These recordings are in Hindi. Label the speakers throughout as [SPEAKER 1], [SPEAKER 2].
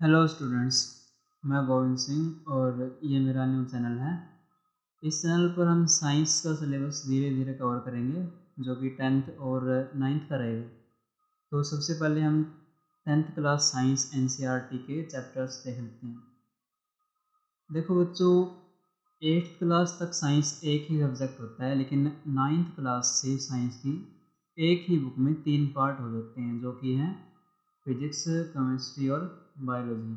[SPEAKER 1] हेलो स्टूडेंट्स, मैं गोविंद सिंह और ये मेरा न्यू चैनल है। इस चैनल पर हम साइंस का सिलेबस धीरे धीरे कवर करेंगे, जो कि 10th और 9th का रहेगा। तो सबसे पहले हम 10th क्लास साइंस एनसीईआरटी के चैप्टर्स देख लेते हैं। देखो बच्चों, 8th क्लास तक साइंस एक ही सब्जेक्ट होता है, लेकिन 9th क्लास से साइंस की एक ही बुक में 3 पार्ट हो जाते हैं, जो कि हैं फिजिक्स, केमिस्ट्री और बायोलॉजी।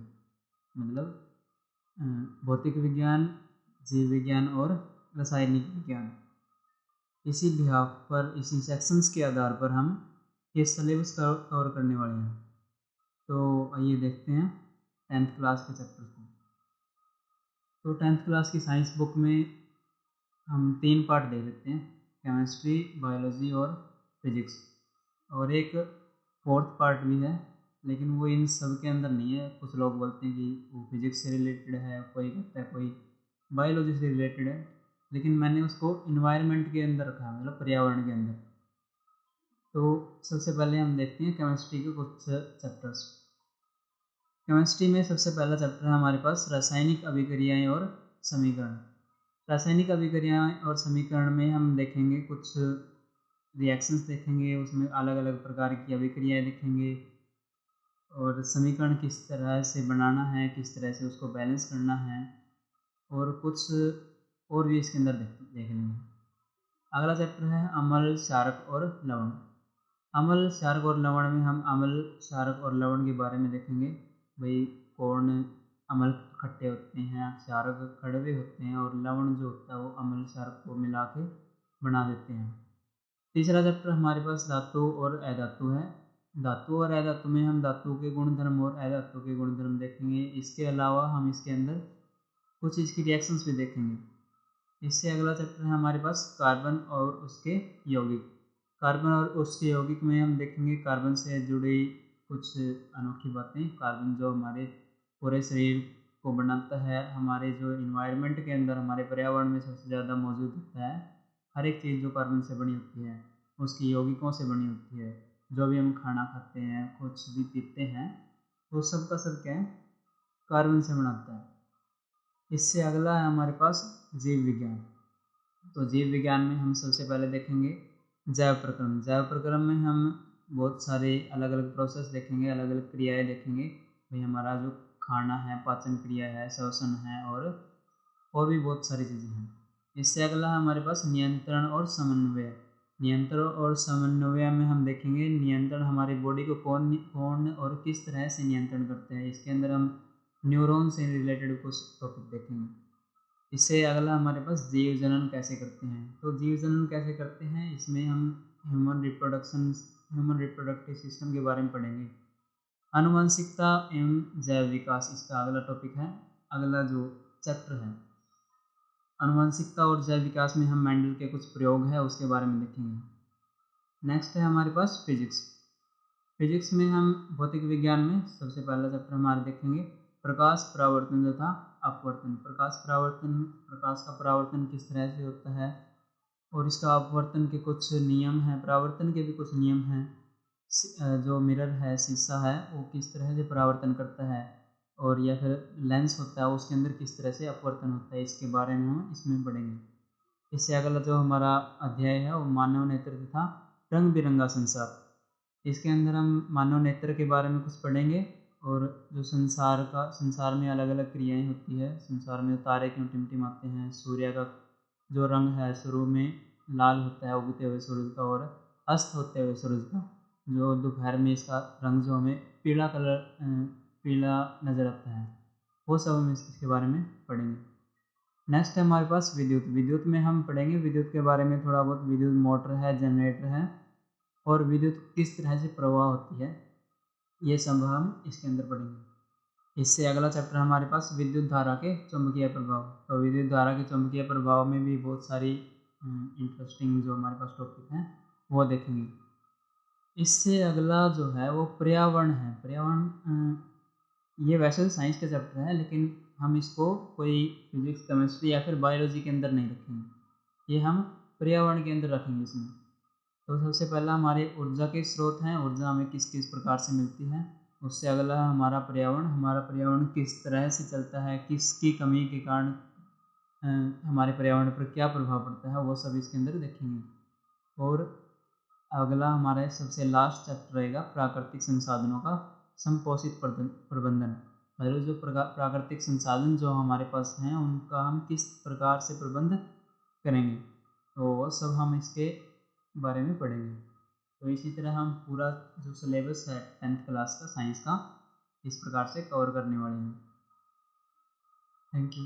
[SPEAKER 1] मतलब भौतिक विज्ञान, जीव विज्ञान और रासायनिक विज्ञान। इसी बिहाफ पर, इसी सेक्शंस के आधार पर हम ये सिलेबस कवर करने वाले हैं। तो आइए देखते हैं 10th क्लास के चैप्टर को। तो 10th क्लास की साइंस बुक में हम 3 पार्ट दे लेते हैं, केमिस्ट्री, बायोलॉजी और फिजिक्स। और एक 4th पार्ट भी है, लेकिन वो इन सब के अंदर नहीं है। कुछ लोग बोलते हैं कि वो फिजिक्स से रिलेटेड है, कोई कहता है कोई बायोलॉजी से रिलेटेड है, लेकिन मैंने उसको इन्वायरमेंट के अंदर रखा है, मतलब पर्यावरण के अंदर। तो सबसे पहले हम देखते हैं केमिस्ट्री के कुछ चैप्टर्स। केमिस्ट्री में सबसे पहला चैप्टर है हमारे पास रासायनिक अभिक्रियाएँ और समीकरण। रासायनिक अभिक्रियाएँ और समीकरण में हम देखेंगे कुछ रिएक्शंस देखेंगे, उसमें अलग अलग प्रकार की अभिक्रियाएँ देखेंगे, और समीकरण किस तरह से बनाना है, किस तरह से उसको बैलेंस करना है, और कुछ और भी इसके अंदर देख लेंगे। अगला चैप्टर है अम्ल, क्षारक और लवण। अम्ल, क्षारक और लवण में हम अम्ल, क्षारक और लवण के बारे में देखेंगे। भाई कौन अम्ल खट्टे होते हैं, क्षारक कड़वे होते हैं, और लवण जो होता है वो अम्ल क्षारक को मिला के बना देते हैं। तीसरा चैप्टर हमारे पास धातु और अधातु है। धातु और अधातु में हम धातु के गुणधर्म और अधातु के गुणधर्म देखेंगे। इसके अलावा हम इसके अंदर कुछ इसकी रिएक्शंस भी देखेंगे। इससे अगला चैप्टर है हमारे पास कार्बन और उसके यौगिक। कार्बन और उसके यौगिक में हम देखेंगे कार्बन से जुड़ी कुछ अनोखी बातें। कार्बन जो हमारे पूरे शरीर को बनाता है, हमारे जो इन्वायरमेंट के अंदर, हमारे पर्यावरण में सबसे ज़्यादा मौजूद होता है। हर एक चीज़ जो कार्बन से बनी होती है उसकी यौगिकों से बनी होती है। जो भी हम खाना खाते हैं, कुछ भी पीते हैं, वो सब का सब क्या है, कार्बन से बनाता है। इससे अगला है हमारे पास जीव विज्ञान। तो जीव विज्ञान में हम सबसे पहले देखेंगे जैव प्रक्रम। जैव प्रक्रम में हम बहुत सारे अलग अलग प्रोसेस देखेंगे, अलग अलग क्रियाएं देखेंगे। भाई हमारा जो खाना है, पाचन क्रिया है, श्वसन है, और भी बहुत सारी चीज़ें हैं। इससे अगला है हमारे पास नियंत्रण और समन्वय। नियंत्रण और समन्वय में हम देखेंगे नियंत्रण हमारी बॉडी को कौन और किस तरह से नियंत्रण करते हैं। इसके अंदर हम न्यूरॉन से रिलेटेड कुछ टॉपिक देखेंगे। इससे अगला हमारे पास जीव जनन कैसे करते हैं। तो जीव जनन कैसे करते हैं, इसमें हम ह्यूमन रिप्रोडक्टिव सिस्टम के बारे में पढ़ेंगे। आनुवंशिकता एवं जैव विकास इसका अगला टॉपिक है, अगला जो चैप्टर है। आनुवंशिकता और जैव विकास में हम मेंडल के कुछ प्रयोग है उसके बारे में देखेंगे। नेक्स्ट है हमारे पास फिजिक्स। फिजिक्स में हम भौतिक विज्ञान में सबसे पहला चैप्टर हमारे देखेंगे प्रकाश, परावर्तन तथा अपवर्तन। प्रकाश का परावर्तन किस तरह से होता है, और इसका अपवर्तन के कुछ नियम हैं, परावर्तन के भी कुछ नियम हैं। जो मिरर है, शीशा है, वो किस तरह से परावर्तन करता है, और या फिर लेंस होता है उसके अंदर किस तरह से अपवर्तन होता है, इसके बारे में हम इसमें पढ़ेंगे। इससे अगला जो हमारा अध्याय है वो मानव नेत्र तथा रंग बिरंगा संसार। इसके अंदर हम मानव नेत्र के बारे में कुछ पढ़ेंगे, और जो संसार में अलग अलग क्रियाएं होती है। संसार में तारे क्यों टिमटिमाते हैं, सूर्य का जो रंग है शुरू में लाल होता है उगते हुए सूरज का, और अस्त होते हुए सूरज का जो दोपहर में इसका रंग जो हमें पीला नज़र आता है, वो सब हम इसके बारे में पढ़ेंगे। नेक्स्ट है हमारे पास विद्युत। विद्युत में हम पढ़ेंगे विद्युत के बारे में थोड़ा बहुत। विद्युत मोटर है, जनरेटर है, और विद्युत किस तरह से प्रवाह होती है, ये सब हम इसके अंदर पढ़ेंगे। इससे अगला चैप्टर हमारे पास विद्युत धारा के चुंबकीय प्रभाव। तो विद्युत धारा के चुंबकीय प्रभाव में भी बहुत सारी इंटरेस्टिंग जो हमारे पास टॉपिक हैं वो देखेंगे। इससे अगला जो है वो पर्यावरण है। पर्यावरण ये वैसे तो साइंस का चैप्टर है, लेकिन हम इसको कोई फिजिक्स, केमिस्ट्री या फिर बायोलॉजी के अंदर नहीं रखेंगे, ये हम पर्यावरण के अंदर रखेंगे इसमें। तो सबसे पहला हमारे ऊर्जा के स्रोत हैं, ऊर्जा हमें किस किस प्रकार से मिलती है, उससे अगला हमारा पर्यावरण किस तरह से चलता है, किसकी कमी के कारण हमारे पर्यावरण पर क्या प्रभाव पड़ता है, वो सब इसके अंदर देखेंगे। और अगला हमारा सबसे लास्ट चैप्टर रहेगा प्राकृतिक संसाधनों का संपोषित प्रबंधन। मतलब जो प्राकृतिक संसाधन जो हमारे पास हैं उनका हम किस प्रकार से प्रबंध करेंगे, तो वो सब हम इसके बारे में पढ़ेंगे। तो इसी तरह हम पूरा जो सिलेबस है 10th क्लास का साइंस का इस प्रकार से कवर करने वाले हैं। Thank you.